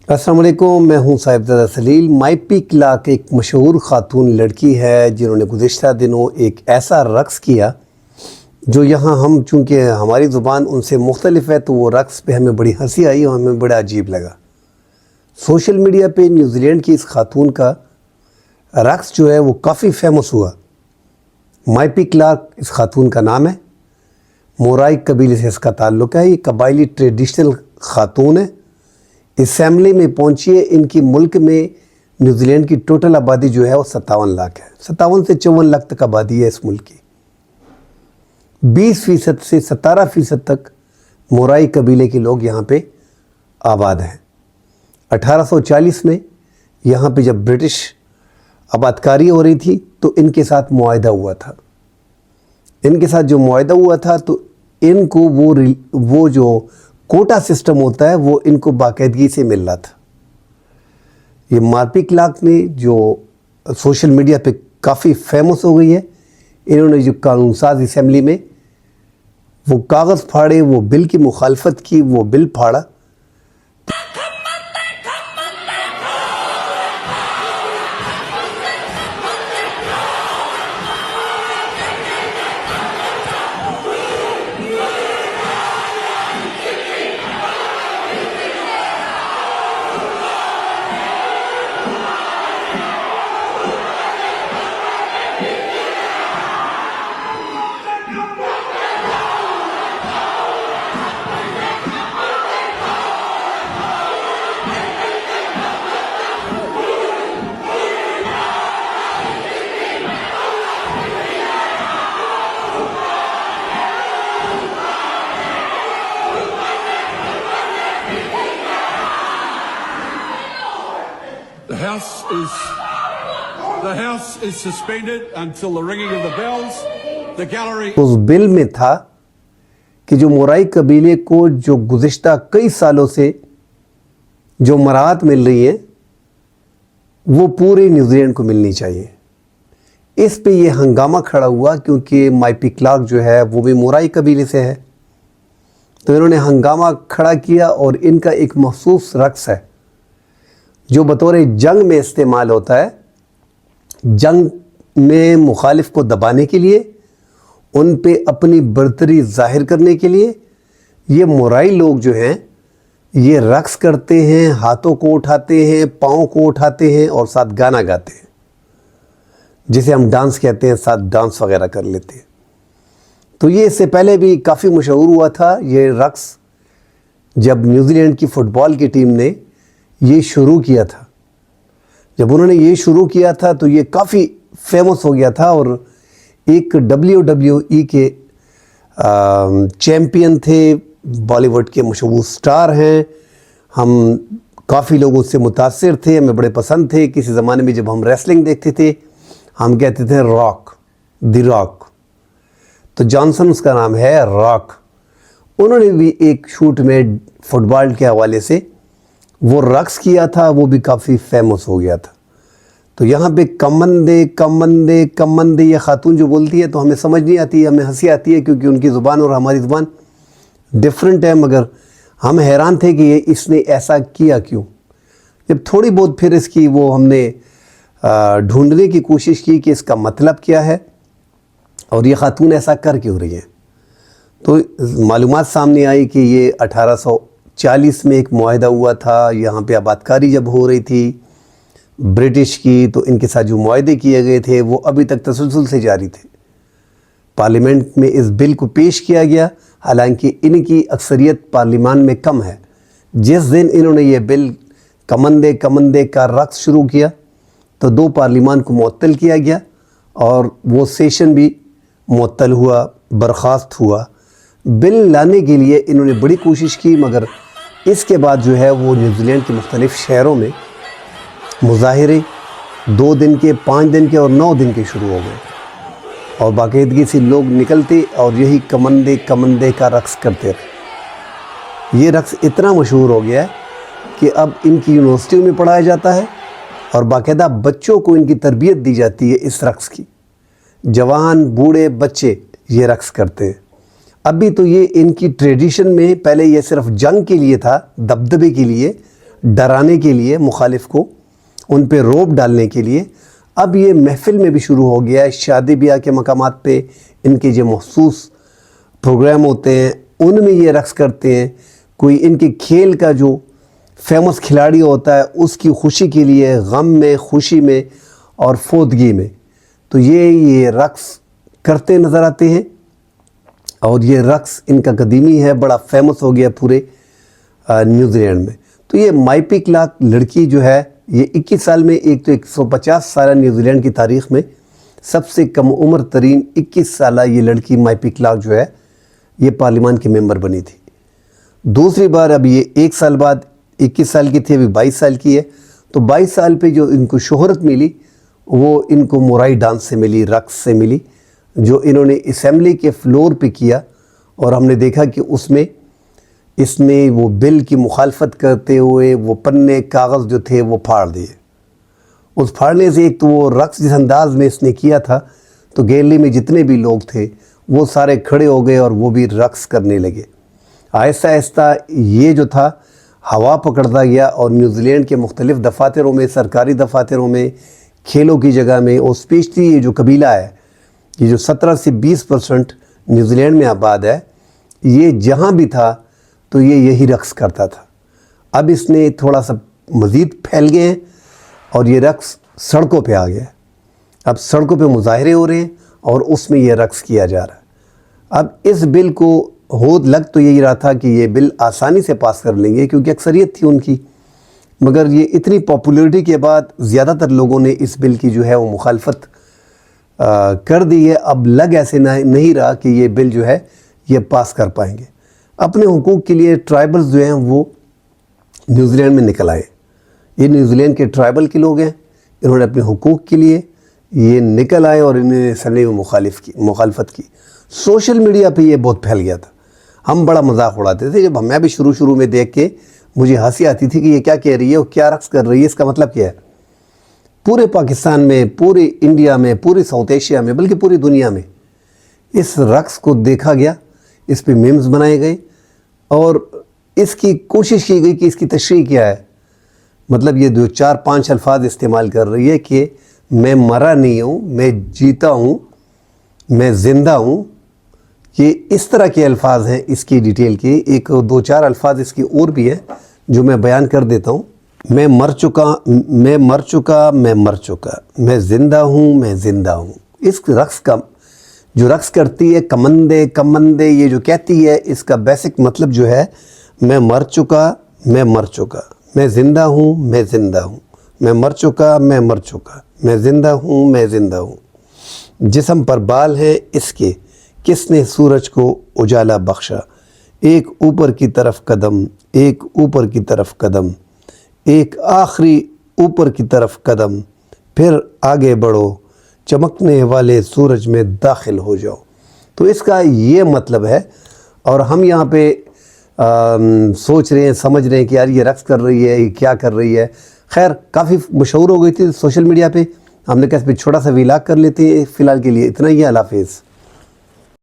السلام علیکم، میں ہوں صاحبزادہ سلیل۔ مائپی کلاک ایک مشہور خاتون لڑکی ہے جنہوں نے گزشتہ دنوں ایک ایسا رقص کیا جو یہاں ہم چونکہ ہماری زبان ان سے مختلف ہے تو وہ رقص پہ ہمیں بڑی ہنسی آئی اور ہمیں بڑا عجیب لگا۔ سوشل میڈیا پہ نیوزی لینڈ کی اس خاتون کا رقص جو ہے وہ کافی فیمس ہوا۔ مائپی کلاک اس خاتون کا نام ہے، مورائی قبیلے سے اس کا تعلق ہے۔ یہ قبائلی ٹریڈیشنل خاتون ہے، اسمبلی میں پہنچی ہے۔ ان کی ملک میں نیوزی لینڈ کی ٹوٹل آبادی جو ہے وہ 57 لاکھ ہے، 57 سے 54 لاکھ تک آبادی ہے اس ملک کی۔ 20% سے 17% تک مورائی قبیلے کے لوگ یہاں پہ آباد ہیں۔ 1840 میں یہاں پہ جب برٹش آبادکاری ہو رہی تھی تو ان کے ساتھ معاہدہ ہوا تھا۔ ان کے ساتھ جو معاہدہ ہوا تھا تو ان کو وہ جو کوٹا سسٹم ہوتا ہے وہ ان کو باقاعدگی سے مل رہا تھا۔ یہ مائپی کلاک نے جو سوشل میڈیا پہ کافی فیمس ہو گئی ہے، انہوں نے جو قانون ساز اسمبلی میں وہ کاغذ پھاڑے، وہ بل کی مخالفت کی، وہ بل پھاڑا۔ The House is suspended until the ringing of the bells. The gallery. اس بل میں تھا کہ جو مورائی قبیلے کو جو گزشتہ کئی سالوں سے جو مراعات مل رہی ہیں وہ پورے نیوزی لینڈ کو ملنی چاہیے۔ اس پہ یہ ہنگامہ کھڑا ہوا کیونکہ مائپی کلاک جو ہے وہ بھی مورائی قبیلے سے ہے، تو انہوں نے ہنگامہ کھڑا کیا اور ان کا ایک مخصوص رقص ہے جو بطور جنگ میں استعمال ہوتا ہے۔ جنگ میں مخالف کو دبانے کے لیے، ان پہ اپنی برتری ظاہر کرنے کے لیے یہ مورائی لوگ جو ہیں یہ رقص کرتے ہیں، ہاتھوں کو اٹھاتے ہیں، پاؤں کو اٹھاتے ہیں اور ساتھ گانا گاتے ہیں، جسے ہم ڈانس کہتے ہیں، ساتھ ڈانس وغیرہ کر لیتے ہیں۔ تو یہ اس سے پہلے بھی کافی مشہور ہوا تھا یہ رقص جب نیوزی لینڈ کی فٹ بال کی ٹیم نے یہ شروع کیا تھا۔ جب انہوں نے یہ شروع کیا تھا تو یہ کافی فیمس ہو گیا تھا اور ایک WWE کے چیمپئن تھے، بالی ووڈ کے مشہور سٹار ہیں۔ ہم کافی لوگوں سے متاثر تھے، ہمیں بڑے پسند تھے۔ کسی زمانے میں جب ہم ریسلنگ دیکھتے تھے ہم کہتے تھے راک، دی راک، تو جانسن اس کا نام ہے، راک۔ انہوں نے بھی ایک شوٹ میں فٹ بال کے حوالے سے وہ رقص کیا تھا، وہ بھی کافی فیمس ہو گیا تھا۔ تو یہاں پہ کمندے کمندے کمندے یہ خاتون جو بولتی ہے تو ہمیں سمجھ نہیں آتی، ہمیں ہنسی آتی ہے کیونکہ ان کی زبان اور ہماری زبان ڈیفرنٹ ہے، مگر ہم حیران تھے کہ یہ اس نے ایسا کیا کیوں۔ جب تھوڑی بہت پھر اس کی وہ ہم نے ڈھونڈنے کی کوشش کی کہ اس کا مطلب کیا ہے اور یہ خاتون ایسا کر کیوں رہی ہے، تو معلومات سامنے آئی کہ یہ 1840 میں ایک معاہدہ ہوا تھا۔ یہاں پہ آبادکاری جب ہو رہی تھی برٹش کی تو ان کے ساتھ جو معاہدے کیے گئے تھے وہ ابھی تک تسلسل سے جاری تھے۔ پارلیمنٹ میں اس بل کو پیش کیا گیا، حالانکہ ان کی اکثریت پارلیمان میں کم ہے۔ جس دن انہوں نے یہ بل کمندے کمندے کا رقص شروع کیا تو 2 پارلیمان کو معطل کیا گیا اور وہ سیشن بھی معطل ہوا، برخاست ہوا۔ بل لانے کے لیے انہوں نے بڑی کوشش کی، مگر اس کے بعد جو ہے وہ نیوزی لینڈ کے مختلف شہروں میں مظاہرے 2 دن کے، 5 دن کے اور 9 دن کے شروع ہو گئے اور باقاعدگی سے لوگ نکلتے اور یہی کمندے کمندے کا رقص کرتے رہے۔ یہ رقص اتنا مشہور ہو گیا ہے کہ اب ان کی یونیورسٹیوں میں پڑھایا جاتا ہے اور باقاعدہ بچوں کو ان کی تربیت دی جاتی ہے اس رقص کی۔ جوان، بوڑھے، بچے یہ رقص کرتے ہیں۔ ابھی تو یہ ان کی ٹریڈیشن میں پہلے یہ صرف جنگ کے لیے تھا، دبدبے کے لیے، ڈرانے کے لیے مخالف کو، ان پہ روب ڈالنے کے لیے اب یہ محفل میں بھی شروع ہو گیا ہے. شادی بیاہ کے مقامات پہ ان کے جو مخصوص پروگرام ہوتے ہیں ان میں یہ رقص کرتے ہیں. کوئی ان کے کھیل کا جو فیمس کھلاڑی ہوتا ہے اس کی خوشی کے لیے، غم میں، خوشی میں اور فوتگی میں تو یہ رقص کرتے نظر آتے ہیں. اور یہ رقص ان کا قدیمی ہے، بڑا فیمس ہو گیا پورے نیوزی لینڈ میں. تو یہ مائپی کلارک لڑکی جو ہے یہ 21 سال میں، ایک تو 150 سالہ نیوزی لینڈ کی تاریخ میں سب سے کم عمر ترین 21 سالہ یہ لڑکی مائپی کلارک جو ہے یہ پارلیمان کی ممبر بنی تھی. دوسری بار اب یہ 1 سال بعد 21 سال کی تھی، ابھی 22 سال کی ہے. تو 22 سال پہ جو ان کو شہرت ملی وہ ان کو مورائی ڈانس سے ملی، رقص سے ملی، جو انہوں نے اسمبلی کے فلور پہ کیا. اور ہم نے دیکھا کہ اس نے وہ بل کی مخالفت کرتے ہوئے وہ پنے کاغذ جو تھے وہ پھاڑ دیے. اس پھاڑنے سے ایک تو وہ رقص جس انداز میں اس نے کیا تھا تو گیلری میں جتنے بھی لوگ تھے وہ سارے کھڑے ہو گئے اور وہ بھی رقص کرنے لگے. آہستہ آہستہ یہ جو تھا ہوا پکڑتا گیا اور نیوزی لینڈ کے مختلف دفاتروں میں، سرکاری دفاتروں میں، کھیلوں کی جگہ میں، اور اسپیشلی یہ جو قبیلہ ہے، یہ جو 17 سے 20% نیوزی لینڈ میں آباد ہے، یہ جہاں بھی تھا تو یہ یہی رقص کرتا تھا. اب اس نے تھوڑا سا مزید پھیل گئے ہیں اور یہ رقص سڑکوں پہ آ گیا ہے. اب سڑکوں پہ مظاہرے ہو رہے ہیں اور اس میں یہ رقص کیا جا رہا ہے. اب اس بل کو لگ تو یہی رہا تھا کہ یہ بل آسانی سے پاس کر لیں گے کیونکہ اکثریت تھی ان کی، مگر یہ اتنی پاپولیرٹی کے بعد زیادہ تر لوگوں نے اس بل کی جو ہے وہ مخالفت کر دی ہے. اب لگ ایسے نہیں رہا کہ یہ بل جو ہے یہ پاس کر پائیں گے. اپنے حقوق کے لیے ٹرائبلز جو ہیں وہ نیوزی لینڈ میں نکل آئے. یہ نیوزی لینڈ کے ٹرائبل کے لوگ ہیں، انہوں نے اپنے حقوق کے لیے یہ نکل آئے اور انہوں نے اسمبلی میں مخالفت کی. سوشل میڈیا پہ یہ بہت پھیل گیا تھا. ہم بڑا مذاق اڑاتے تھے. جب میں بھی شروع میں دیکھ کے مجھے ہنسی آتی تھی کہ یہ کیا کہہ رہی ہے اور کیا رقص کر رہی ہے، اس کا مطلب کیا ہے. پورے پاکستان میں، پورے انڈیا میں، پورے ساؤتھ ایشیا میں، بلکہ پوری دنیا میں اس رقص کو دیکھا گیا، اس پہ میمز بنائے گئے اور اس کی کوشش کی گئی کہ اس کی تشریح کیا ہے. مطلب یہ 4-5 الفاظ استعمال کر رہی ہے کہ میں مرا نہیں ہوں، میں جیتا ہوں، میں زندہ ہوں. یہ اس طرح کے الفاظ ہیں اس کی ڈیٹیل کے. 1-2-4 الفاظ اس کی اور بھی ہیں جو میں بیان کر دیتا ہوں. میں مر چکا، میں مر چکا، میں مر چکا، میں زندہ ہوں، میں زندہ ہوں. اس رقص کا جو رقص کرتی ہے کمندے کمندے یہ جو کہتی ہے، اس کا بیسک مطلب جو ہے میں مر چکا، میں مر چکا، میں زندہ ہوں، میں زندہ ہوں، میں مر چکا، میں مر چکا، میں زندہ ہوں، میں زندہ ہوں. جسم پر بال ہیں اس کے، کس نے سورج کو اجالا بخشا. ایک اوپر کی طرف قدم، ایک اوپر کی طرف قدم، ایک آخری اوپر کی طرف قدم، پھر آگے بڑھو، چمکنے والے سورج میں داخل ہو جاؤ. تو اس کا یہ مطلب ہے. اور ہم یہاں پہ سوچ رہے ہیں، سمجھ رہے ہیں کہ یار یہ رقص کر رہی ہے، یہ کیا کر رہی ہے. خیر کافی مشہور ہو گئی تھی سوشل میڈیا پہ. ہم نے کہا اس پہ چھوٹا سا ویلاگ کر لیتے ہیں. فی الحال کے لیے اتنا ہی ہے. اللہ حافظ.